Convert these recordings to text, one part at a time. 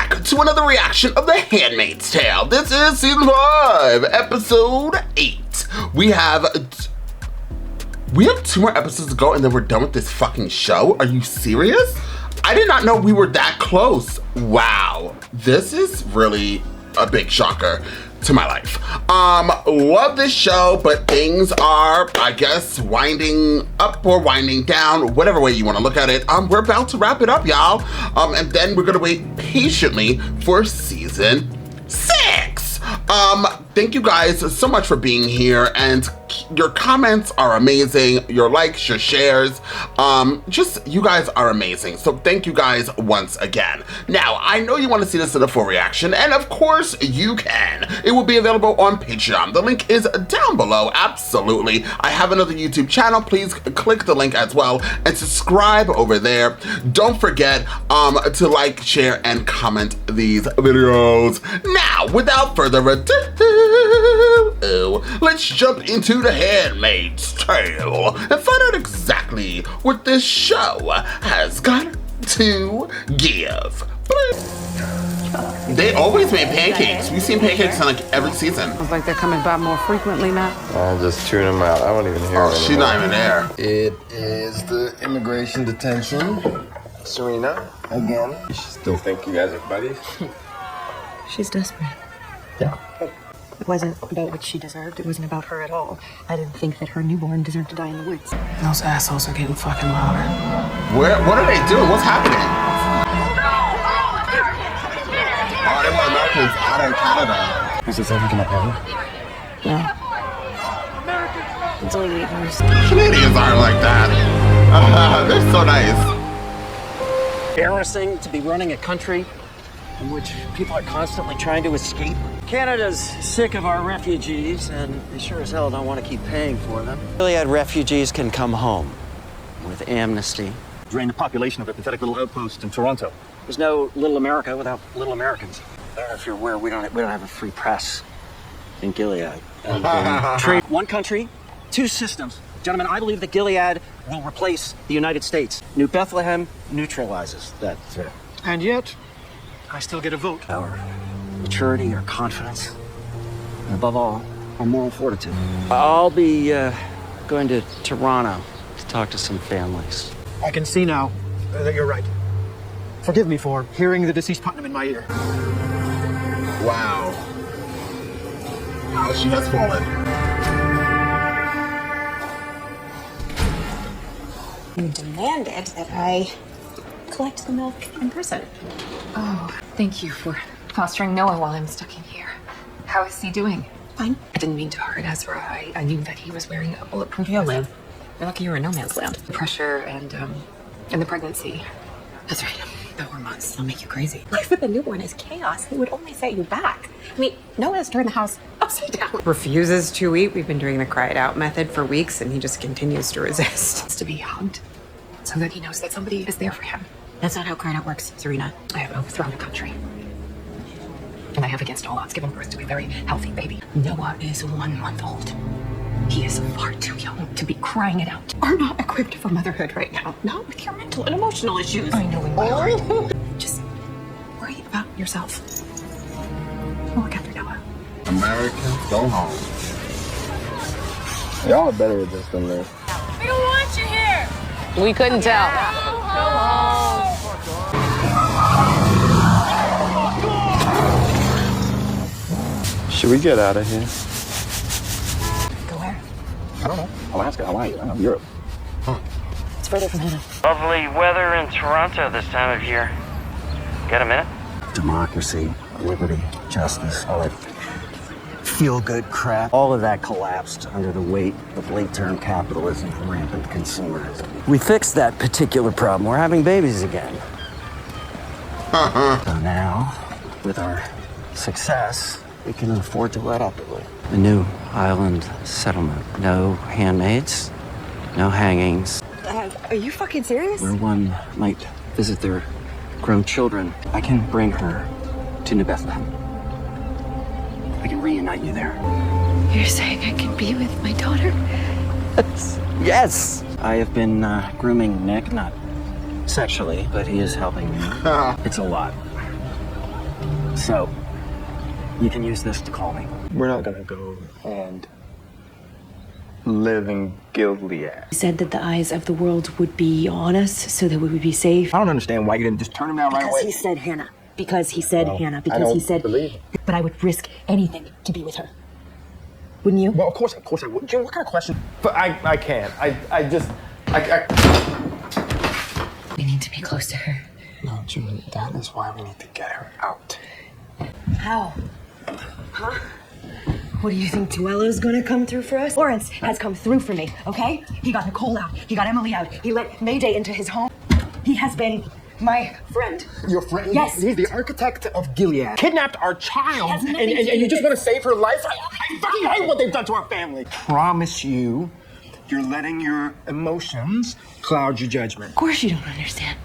back to another reaction of The Handmaid's Tale. This is season 5, episode 8. We have 2 more episodes to go and then we're done with this fucking show. Are you serious? I did not know we were that close. Wow, this is really a big shocker to my life. Love this show, but things are, I guess, winding up or winding down, whatever way you want to look at it. We're about to wrap it up, y'all. And then we're gonna wait patiently for season 6. Thank you guys so much for being here, and your comments are amazing. Your likes, your shares, just you guys are amazing. So thank you guys once again. Now, I know you want to see this in a full reaction, and of course you can. It will be available on Patreon. The link is down below, absolutely. I have another YouTube channel. Please click the link as well and subscribe over there. Don't forget to like, share, and comment these videos. Now, without further ado, let's jump into The Handmaid's Tale and find out exactly what this show has got to give. They always made pancakes. We've seen pancakes in like every season. It's like they're coming by more frequently now. I'll just tune them out. I won't even hear them. She's not even there. It is the immigration detention. Serena, again. You still think you guys are buddies? She's desperate. Yeah. It wasn't about what she deserved. It wasn't about her at all. I didn't think that her newborn deserved to die in the woods. Those assholes are getting fucking louder. What are they doing? What's happening? Oh, they want Americans out of Canada. Is this ever gonna end? No. It's only years. Canadians aren't like that. They're so nice. Embarrassing to be running a country in which people are constantly trying to escape. Canada's sick of our refugees, and they sure as hell don't want to keep paying for them. Gilead refugees can come home with amnesty. Drain the population of a pathetic little outpost in Toronto. There's no little America without little Americans. I don't know if you're aware, we don't have a free press in Gilead. Trade one country, 2 systems. Gentlemen, I believe that Gilead will replace the United States. New Bethlehem neutralizes that threat. And yet, I still get a vote. Our maturity, our confidence, and above all, our moral fortitude. I'll be going to Toronto to talk to some families. I can see now that you're right. Forgive me for hearing the deceased Putnam in my ear. Wow. How she has fallen. You demanded that I collect the milk in person. Oh, thank you for fostering Noah while I'm stuck in here. How is he doing? Fine. I didn't mean to hurt Ezra. I knew that he was wearing a bulletproof vest. You're lucky you're in no man's land. The pressure and the pregnancy. That's right. The hormones, they'll make you crazy. Life with a newborn is chaos. It would only set you back. I mean, Noah's turned the house upside down. Refuses to eat. We've been doing the cry it out method for weeks and he just continues to resist. Wants to be hugged so that he knows that somebody is there for him. That's not how crying out works, Serena. I have overthrown a country. And I have against all odds given birth to a very healthy baby. Noah is 1 month old. He is far too young to be crying it out. Are not equipped for motherhood right now. Not with your mental and emotional issues. I know in my heart. Just worry about yourself. We'll look after Noah. Americans, go home. Y'all are better at this than me. We don't want you here. We couldn't tell. Should we get out of here? Go where? I don't know. Alaska, Hawaii, I don't know, Europe. It's further from heaven. Lovely weather in Toronto this time of year. Got a minute? Democracy, liberty, justice, all that feel-good crap. All of that collapsed under the weight of late-term capitalism and rampant consumerism. We fixed that particular problem. We're having babies again. So now, with our success, we can afford to let up a little. A new island settlement. No handmaids, no hangings. Are you fucking serious? Where one might visit their grown children. I can bring her to New Bethlehem. I can reunite you there. You're saying I can be with my daughter? Yes! I have been grooming Nick, not sexually, but he is helping me. It's a lot. So, you can use this to call me. We're not gonna go and live in Gilead. He said that the eyes of the world would be on us so that we would be safe. I don't understand why you didn't just turn him down right away. Because he said Hannah. Because he said Hannah. I Because don't he said. believe it. But I would risk anything to be with her. Wouldn't you? Well, of course I would. Jim, what kind of question? But I can't. I We need to be close to her. No, Jim, that is why we need to get her out. How? Huh? What do you think, Tuello's gonna come through for us? Lawrence has come through for me, okay? He got Nicole out. He got Emily out. He let Mayday into his home. He has been my friend. Your friend? Yes. He's the architect of Gilead. Kidnapped our child, Has and nothing to do you with just it. want to save her life? I fucking hate what they've done to our family. Promise you, you're letting your emotions cloud your judgment. Of course you don't understand.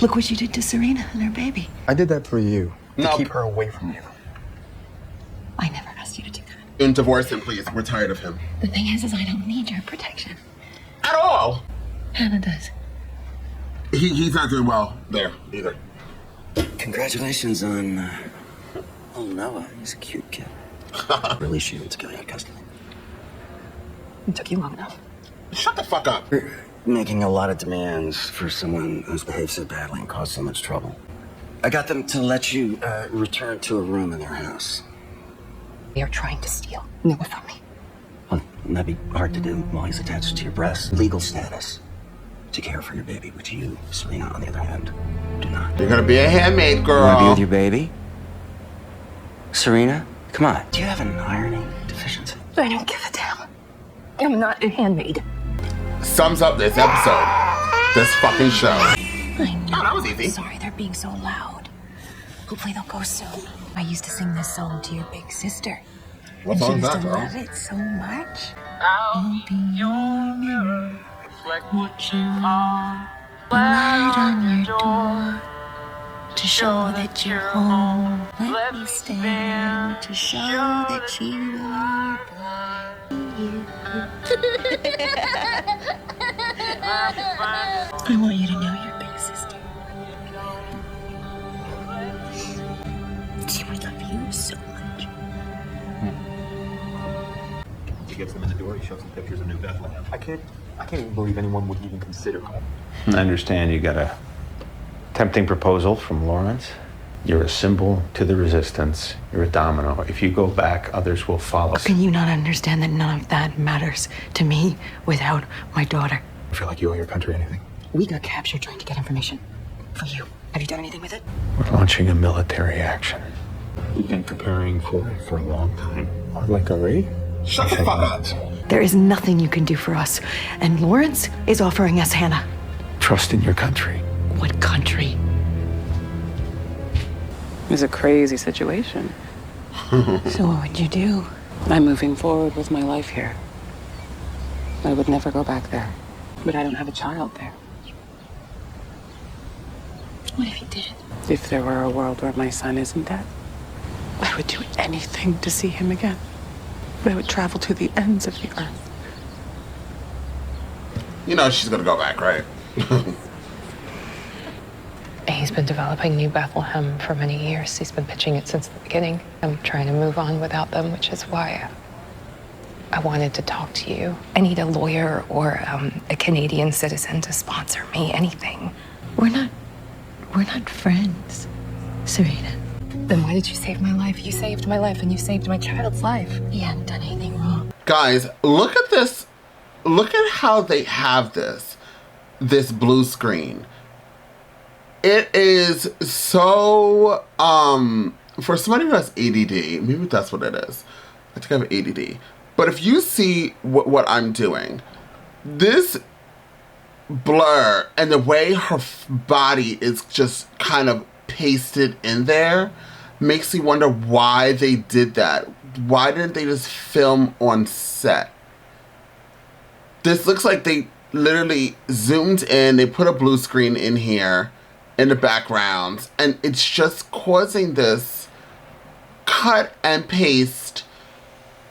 Look what you did to Serena and her baby. I did that for you, No. to keep her away from you. I never asked you to do that. And divorce him, please. We're tired of him. The thing is I don't need your protection. At all. Hannah does. He's not doing well there either. Congratulations on Noah. He's a cute kid. Release you into Gilead custody. It took you long enough. Shut the fuck up. You're making a lot of demands for someone who's behaved so badly and caused so much trouble. I got them to let you return to a room in their house. They are trying to steal Noah from me. Well, that'd be hard to do while he's attached to your breast. Legal status to care for your baby, which you, Serena, on the other hand, do not. You're gonna be a handmaid, girl. You wanna be with your baby? Serena, come on. Do you have an ironing deficiency? I don't give a damn. I'm not a handmaid. Sums up this episode. This fucking show. I know. Oh, that was easy. Sorry, they're being so loud. Hopefully they'll go soon. I used to sing this song to your big sister. What And she song is used that, to girl? love it so much. I'll be your mirror, reflect what you are. Light on your door to show that you're home. Let me stand to show that you are I want you to know your big sister. She would love you so much. He gets them in the door, he shows them pictures of New Bethlehem. I can't even believe anyone would even consider that. I understand you got a tempting proposal from Lawrence. You're a symbol to the resistance. You're a domino. If you go back, others will follow. Can you not understand that none of that matters to me without my daughter? I feel like you owe your country anything. We got captured trying to get information for you. Have you done anything with it? We're launching a military action. We've been preparing for it for a long time. Like a raid? Shut the fuck up. There is nothing you can do for us. And Lawrence is offering us Hannah. Trust in your country. What country? It's a crazy situation. So what would you do? I'm moving forward with my life here. I would never go back there. But I don't have a child there. What if you did? If there were a world where my son isn't dead, I would do anything to see him again. I would travel to the ends of the earth. You know she's gonna go back, right? He's been developing New Bethlehem for many years. He's been pitching it since the beginning. I'm trying to move on without them, which is why I wanted to talk to you. I need a lawyer or a Canadian citizen to sponsor me, anything. We're not friends, Serena. Then why did you save my life? You saved my life and you saved my child's life. He hadn't done anything wrong. Guys, look at this. Look at how they have this blue screen. It is so, for somebody who has ADD, maybe that's what it is. I think I have ADD. But if you see what I'm doing, this blur and the way her body is just kind of pasted in there makes me wonder why they did that. Why didn't they just film on set? This looks like they literally zoomed in, they put a blue screen in here in the background, and it's just causing this cut and paste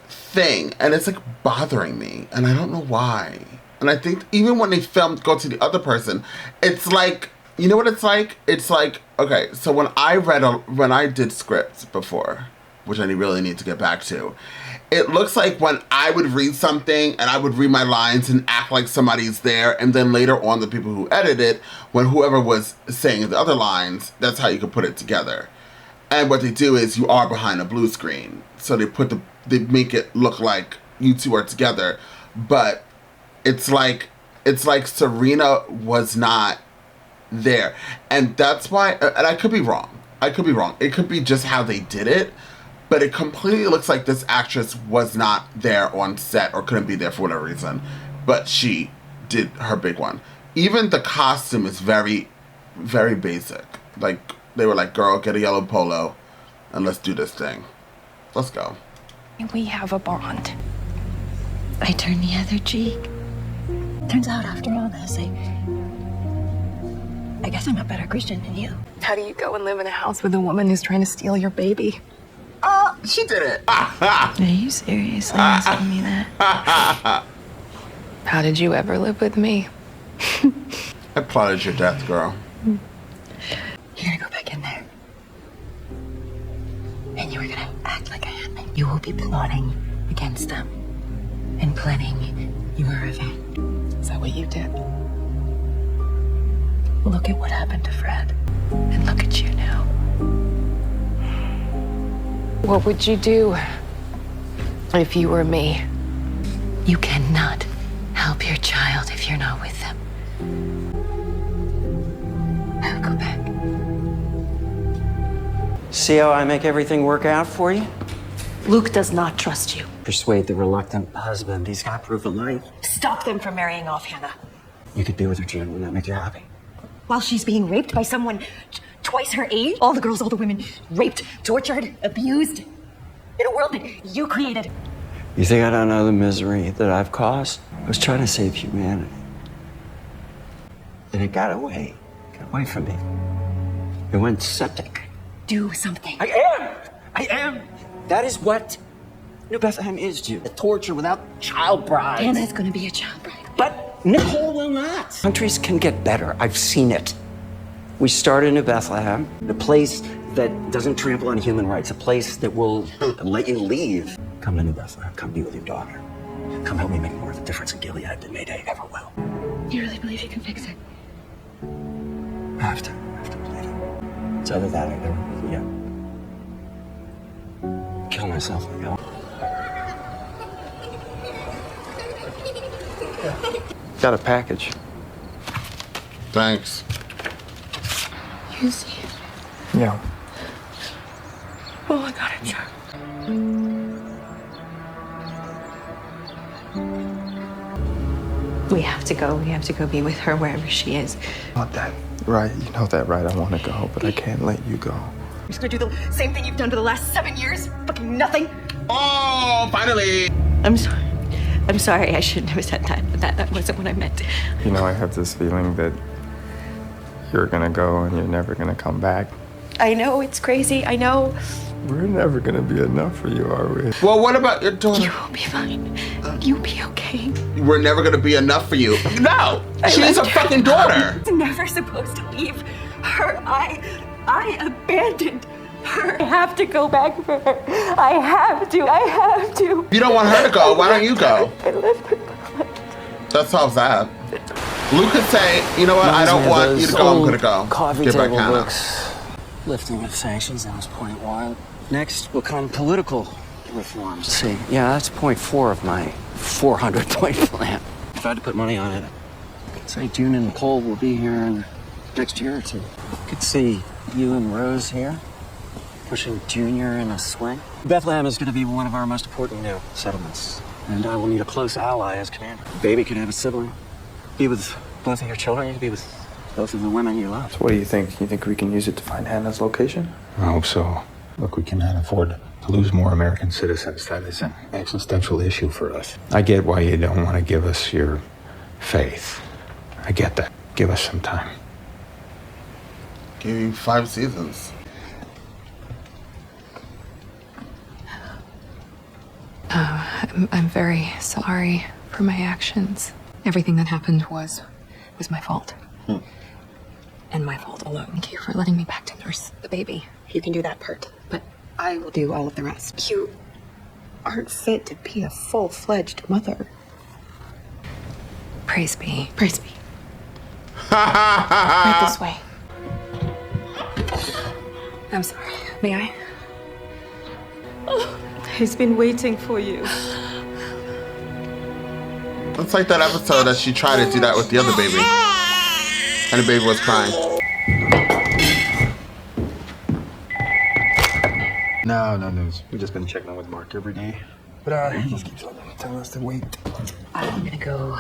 thing, and it's like bothering me, and I don't know why. And I think even when they go to the other person, it's like You know what it's like? It's like, okay, so when I did scripts before, which I really need to get back to, it looks like when I would read something and I would read my lines and act like somebody's there, and then later on the people who edit it, when whoever was saying the other lines, that's how you could put it together. And what they do is you are behind a blue screen. So they make it look like you two are together, but it's like Serena was not there. And that's why, and I could be wrong. It could be just how they did it, but it completely looks like this actress was not there on set or couldn't be there for whatever reason, but she did her big one. Even the costume is very, very basic. Like, they were like, girl, get a yellow polo and let's do this thing. Let's go. We have a bond. I turn the other cheek. Turns out after all this, I guess I'm a better Christian than you. How do you go and live in a house with a woman who's trying to steal your baby? She did it. Are you seriously asking me that? How did you ever live with me? I plotted your death, girl. You're gonna go back in there. And you were gonna act like a handmaid. You will be plotting against them and planning your revenge. Is that what you did? Look at what happened to Fred. And look at you now. What would you do if you were me? You cannot help your child if you're not with them. I'll go back. See how I make everything work out for you? Luke does not trust you. Persuade the reluctant husband. He's got proof of life. Stop them from marrying off Hannah. You could be with her, June. Would that make you happy? While she's being raped by someone twice her age? All the girls, all the women, raped, tortured, abused. In a world that you created. You think I don't know the misery that I've caused? I was trying to save humanity. And it got away. Got away from me. It went septic. Do something. I am. That is what New Bethlehem is, June. A torture without child brides. Hannah's gonna be a child bride. But Nicole will not. Countries can get better. I've seen it. We started in New Bethlehem, a place that doesn't trample on human rights, a place that will let you leave. Come to New Bethlehem. Come be with your daughter. Come help me make more of a difference in Gilead than Mayday ever will. You really believe you can fix it? I have to believe it. It's either that or kill myself and go. Got a package. Thanks. You see it? Yeah. Oh my God, it's her. We have to go. We have to go be with her wherever she is. Want that, right? You know that, right? I want to go, but I can't let you go. I'm just gonna do the same thing you've done for the last 7 years. Fucking nothing. Oh, finally. I'm sorry. I'm sorry. I shouldn't have said that. That wasn't what I meant. You know, I have this feeling that you're gonna go and you're never gonna come back. I know, it's crazy. I know. We're never gonna be enough for you, are we? Well, what about your daughter? You will be fine. You'll be okay. We're never gonna be enough for you. No! She's a fucking daughter! I was never supposed to leave her. I abandoned her. I have to go back for her. I have to. If you don't want her to go, why don't you go? I left her. That solves that. Luke could say, you know what, I don't want you to go, I'm gonna go. Coffee Get back table Hannah. books. Lifting of sanctions, that was point 1. Next will come political reforms. See, yeah, that's point 4 of my 400-point plan. If I had to put money on it, I'd say June and Nicole will be here in the next year or 2. Could see you and Rose here, pushing Junior in a swing. Bethlehem is going to be one of our most important new settlements, and I will need a close ally as commander. Baby could have a sibling. Be with both of your children, you could be with both of the women you love. So what do you think? You think we can use it to find Hannah's location? I hope so. Look, we cannot afford to lose more American citizens. That is an existential issue for us. I get why you don't want to give us your faith. I get that. Give us some time. Give you 5 seasons. I'm very sorry for my actions. Everything that happened was my fault. and my fault alone. Thank you for letting me back to nurse the baby. You can do that part, but I will do all of the rest. You aren't fit to be a full-fledged mother. Praise be. Praise be. Right this way. I'm sorry. May I? He's been waiting for you. It's like that episode that she tried to do that with the other baby. And the baby was crying. No news. We've just been checking on with Mark every day. But he just keeps telling us to wait. I'm gonna go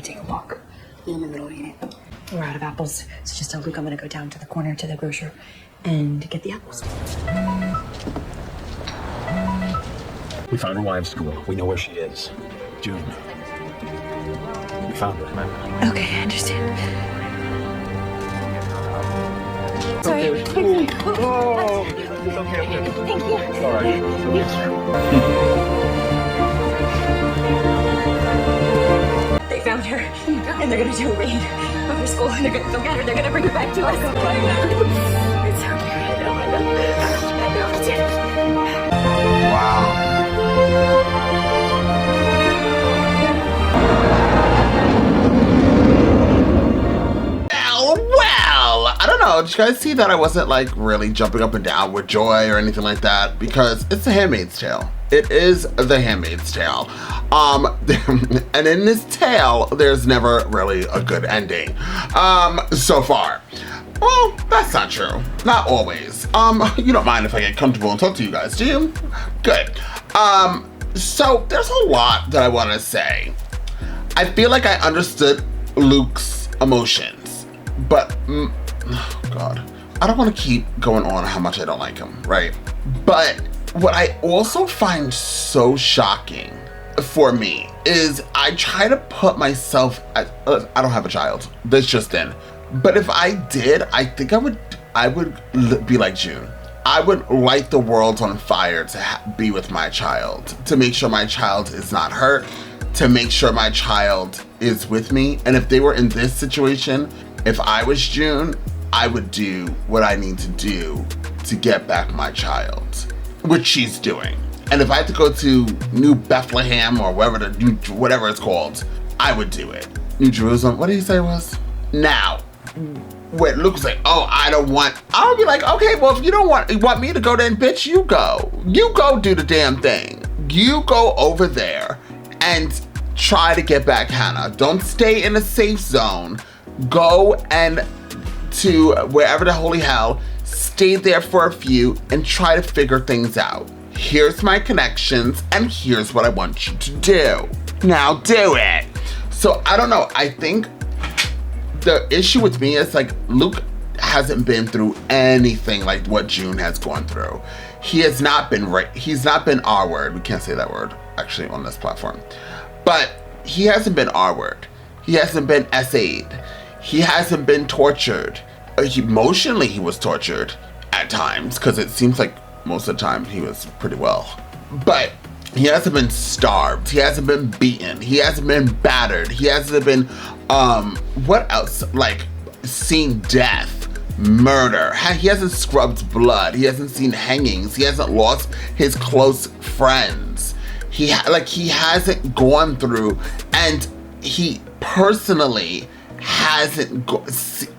take a walk. I'm in the middle of eating. We're out of apples, so just tell Luke I'm gonna go down to the corner to the grocer and get the apples. We found her wives' school. We know where she is. June. We found her. Okay, I understand. Sorry. Okay. Oh, it's okay. Thank you. All right. They found her, and they're gonna do a raid of her school, and they're gonna go get her. They're gonna bring her back to us. It's okay. I know. Wow. Well, I don't know. Did you guys see that I wasn't like really jumping up and down with joy or anything like that? Because it's The Handmaid's Tale. It is The Handmaid's Tale. And in this tale, there's never really a good ending. So far. Well, that's not true. Not always. You don't mind if I get comfortable and talk to you guys, do you? Good. So there's a lot that I want to say. I feel like I understood Luke's emotions, but oh God, I don't want to keep going on how much I don't like him, right? But what I also find so shocking for me is I try to put myself I don't have a child. That's just in. But if I did, I think I would be like June. I would light the world on fire to be with my child, to make sure my child is not hurt, to make sure my child is with me. And if they were in this situation, if I was June, I would do what I need to do to get back my child, which she's doing. And if I had to go to New Bethlehem or whatever it's called, I would do it. New Jerusalem, what did he say it was? Now, when Luke's like, oh, I'll be like, okay, well, if you don't want me to go, then bitch, you go. You go do the damn thing. You go over there and try to get back Hannah. Don't stay in a safe zone. Go and to wherever the holy hell, stay there for a few and try to figure things out. Here's my connections and here's what I want you to do. Now do it. So I don't know. I think the issue with me is like Luke hasn't been through anything like what June has gone through. He has not been he's not been R-word. We can't say that word actually on this platform. But he hasn't been R-word. He hasn't been SA'd. He hasn't been tortured. Emotionally, he was tortured at times because it seems like most of the time he was pretty well. But he hasn't been starved. He hasn't been beaten. He hasn't been battered. He hasn't been, what else? Like, seen death, murder. He hasn't scrubbed blood. He hasn't seen hangings. He hasn't lost his close friends. He hasn't gone through, and he personally hasn't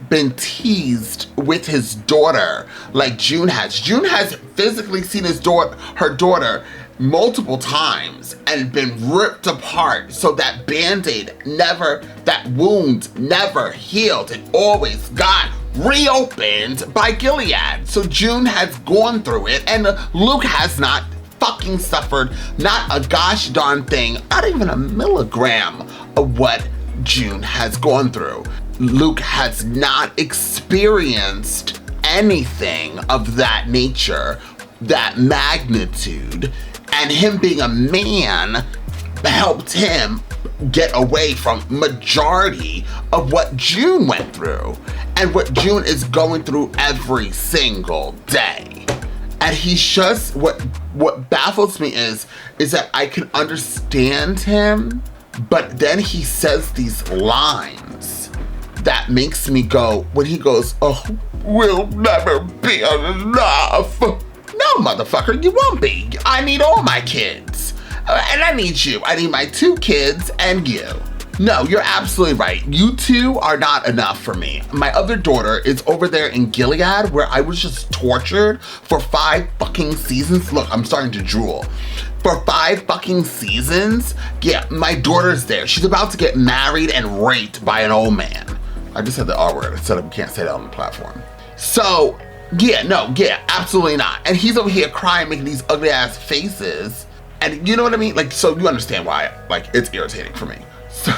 been teased with his daughter like June has. June has physically seen her daughter multiple times and been ripped apart, so that band-aid that wound never healed. It always got reopened by Gilead. So June has gone through it, and Luke has not fucking suffered not a gosh darn thing, not even a milligram of what June has gone through. Luke has not experienced anything of that nature, that magnitude, and him being a man helped him get away from majority of what June went through and what June is going through every single day. And he's just, what baffles me is that I can understand him, but then he says these lines that makes me go, when he goes, oh, we'll never be enough. No, motherfucker, you won't be. I need all my kids. And I need you. I need my 2 kids and you. No, you're absolutely right. You 2 are not enough for me. My other daughter is over there in Gilead, where I was just tortured for 5 fucking seasons. Look, I'm starting to drool. For 5 fucking seasons? Yeah, my daughter's there. She's about to get married and raped by an old man. I just said the R word. I said we can't say that on the platform. So, yeah, absolutely not. And he's over here crying, making these ugly ass faces. And you know what I mean? Like, so you understand why, like, it's irritating for me. So,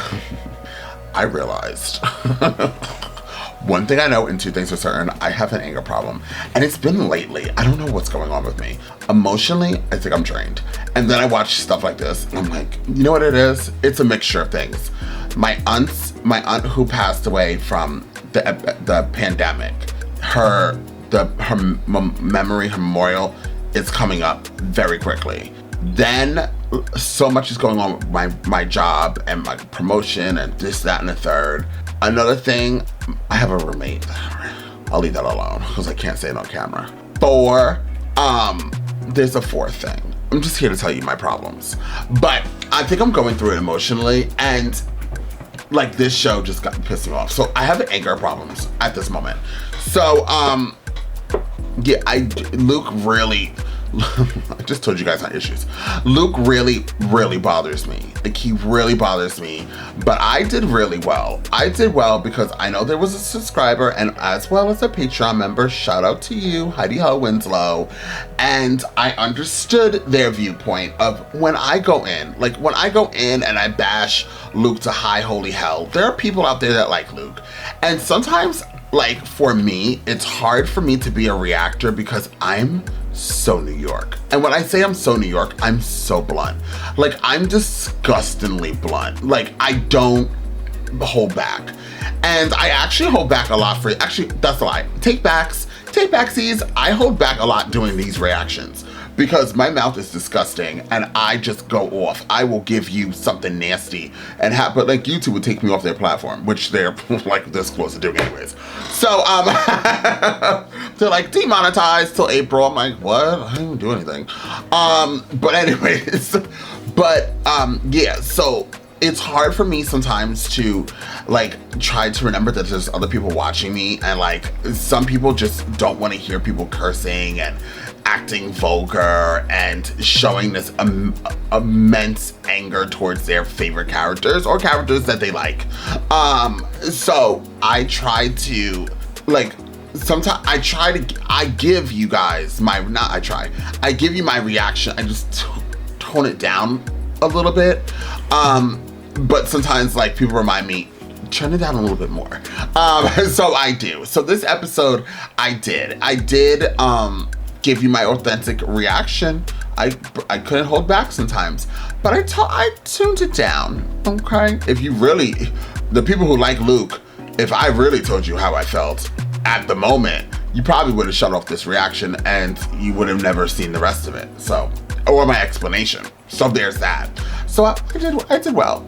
I realized one thing I know and 2 things for certain, I have an anger problem. And it's been lately. I don't know what's going on with me. Emotionally, I think I'm drained. And then I watch stuff like this, and I'm like, you know what it is? It's a mixture of things. My aunt who passed away from the pandemic, her memory, her memorial is coming up very quickly. Then so much is going on with my job and my promotion and this, that, and the third. Another thing, I have a roommate. I'll leave that alone because I can't say it on camera. 4, there's a 4th thing. I'm just here to tell you my problems. But I think I'm going through it emotionally, and like this show just got pissed me off. So I have anger problems at this moment. So yeah, Luke really, I just told you guys my issues. Luke really, really bothers me. Like, he really bothers me, but I did really well. I did well because I know there was a subscriber and as well as a Patreon member. Shout out to you, Heidi Ho Winslow. And I understood their viewpoint of when I go in. Like, when I go in and I bash Luke to high holy hell, there are people out there that like Luke. And sometimes, like, for me, it's hard for me to be a reactor because I'm so New York. And when I say I'm so New York, I'm so blunt. Like, I'm disgustingly blunt. Like, I don't hold back. And I actually hold back a lot for, actually, that's a lie. Take backsies, I hold back a lot doing these reactions because my mouth is disgusting and I just go off. I will give you something nasty and but like YouTube would take me off their platform, which they're like this close to doing anyways. So they're like demonetized till April. I'm like, what? I didn't do anything. But anyways, yeah, so it's hard for me sometimes to like try to remember that there's other people watching me, and like some people just don't want to hear people cursing and acting vulgar and showing this immense anger towards their favorite characters or characters that they like. So I try to like, sometimes I give you guys my, I give you my reaction. I just tone it down a little bit. But sometimes like people remind me, turn it down a little bit more. So I do. So this episode I did give you my authentic reaction. I couldn't hold back sometimes, but I tuned it down, okay? If you really, the people who like Luke, if I really told you how I felt at the moment, you probably would have shut off this reaction and you would have never seen the rest of it. So, or my explanation. So there's that. So I did well.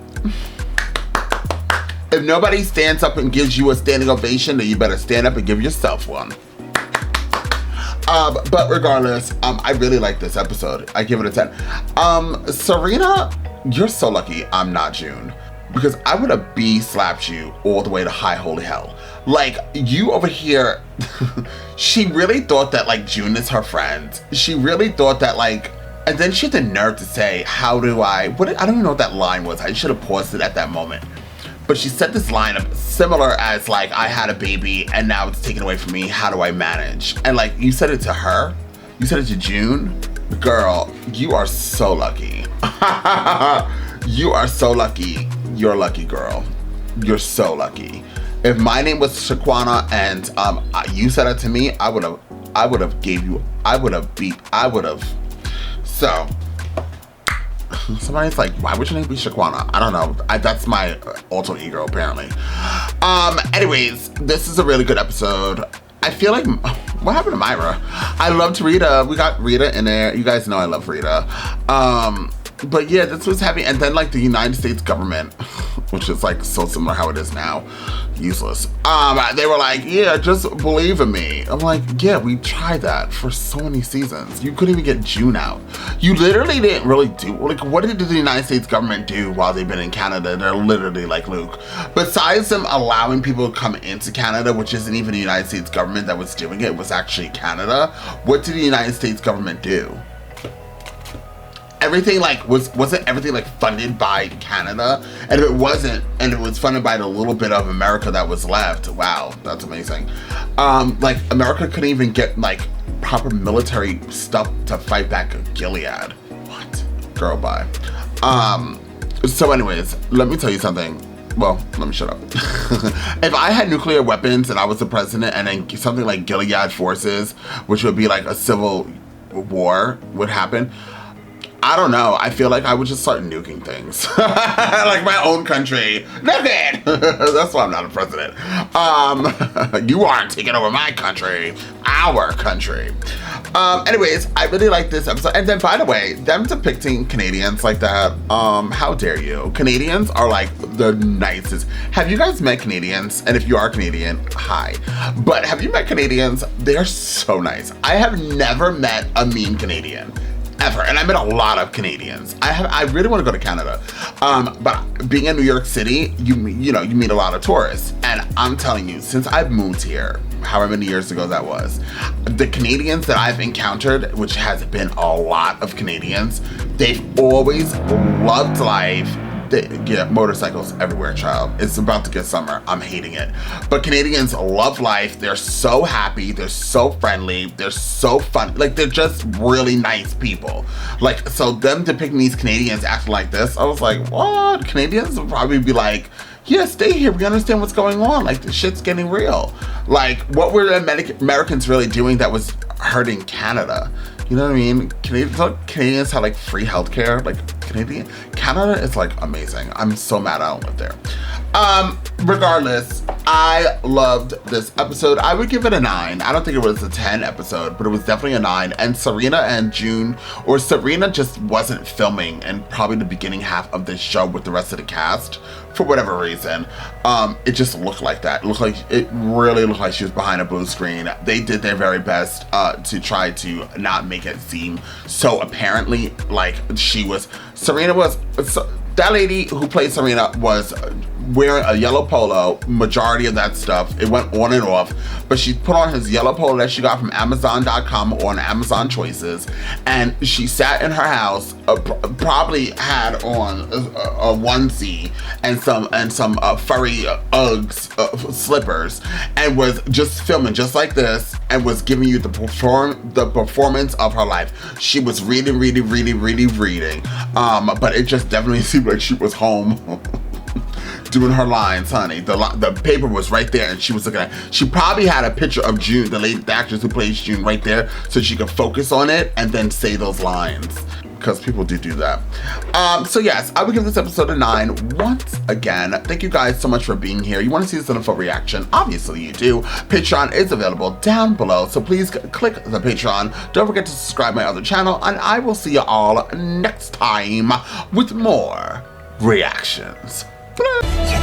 If nobody stands up and gives you a standing ovation, then you better stand up and give yourself one. But regardless, I really like this episode. I give it a 10. Serena, you're so lucky I'm not June, because I would have slapped you all the way to high holy hell. Like, you over here, she really thought that like June is her friend. She really thought that like, and then she had the nerve to say, I don't even know what that line was. I should have paused it at that moment. But she said this line of similar as like, I had a baby and now it's taken away from me. How do I manage? And like, you said it to her. You said it to June. Girl, you are so lucky. You are so lucky. You're lucky, girl. You're so lucky. If my name was Shaquana and you said it to me, I would have. So, somebody's like, why would your name be Shaquana? I don't know. That's my alter ego, apparently. Anyways, this is a really good episode. I feel like, what happened to Myra? I loved Rita. We got Rita in there. You guys know I love Rita. But yeah, this was heavy. And then like the United States government. which is like so similar how it is now. Useless. They were like, yeah, just believe in me. I'm like, yeah, we tried that for so many seasons. You couldn't even get June out. You literally didn't really do, like, what did the United States government do while they've been in Canada? They're literally like, Luke, besides them allowing people to come into Canada, which isn't even the United States government that was doing it, it was actually Canada. What did the United States government do? Everything like wasn't everything like funded by Canada? And if it wasn't, and it was funded by the little bit of America that was left, wow, that's amazing. Like America couldn't even get like proper military stuff to fight back Gilead. What? Girl, bye. So anyways, let me tell you something. Well, let me shut up. If I had nuclear weapons and I was the president, and then something like Gilead forces, which would be like a civil war, would happen, I don't know. I feel like I would just start nuking things. Like my own country. Nuke it! That's why I'm not a president. You aren't taking over my country. Our country. Anyways, I really like this episode. And then, by the way, them depicting Canadians like that, how dare you? Canadians are like the nicest. Have you guys met Canadians? And if you are Canadian, hi. But have you met Canadians? They're so nice. I have never met a mean Canadian. Ever. And I met a lot of Canadians. I really want to go to Canada. But being in New York City, you meet a lot of tourists. And I'm telling you, since I've moved here, however many years ago that was, the Canadians that I've encountered, which has been a lot of Canadians, they've always loved life. They get motorcycles everywhere, child. It's about to get summer. I'm hating it. But Canadians love life. They're so happy. They're so friendly. They're so fun. Like, they're just really nice people. Like, so them depicting these Canadians acting like this, I was like, what? Canadians would probably be like, yeah, stay here. We understand what's going on. Like, the shit's getting real. Like, what were Americans really doing that was hurting Canada? You know what I mean? Canadians have like free healthcare. Like Canada is like amazing. I'm so mad I don't live there. Regardless, I loved this episode. I would give it a 9. I don't think it was a 10 episode, but it was definitely a 9. And Serena and June, or Serena just wasn't filming in probably the beginning half of this show with the rest of the cast for whatever reason. It just looked like that. It really looked like she was behind a blue screen. They did their very best to try to not make it seem so apparently like Serena was, that lady who played Serena was wearing a yellow polo, majority of that stuff. It went on and off, but she put on his yellow polo that she got from Amazon.com or on Amazon Choices, and she sat in her house, probably had on a onesie and some furry Uggs slippers, and was just filming just like this, and was giving you the performance of her life. She was reading, but it just definitely seemed like she was home doing her lines, honey. The paper was right there, and she was looking at it. She probably had a picture of June, the actress who plays June, right there, so she could focus on it and then say those lines, because people do that. So yes, I would give this episode a 9 once again. Thank you guys so much for being here. You want to see this in a full reaction? Obviously you do. Patreon is available down below, so please click the Patreon. Don't forget to subscribe to my other channel, and I will see you all next time with more reactions. You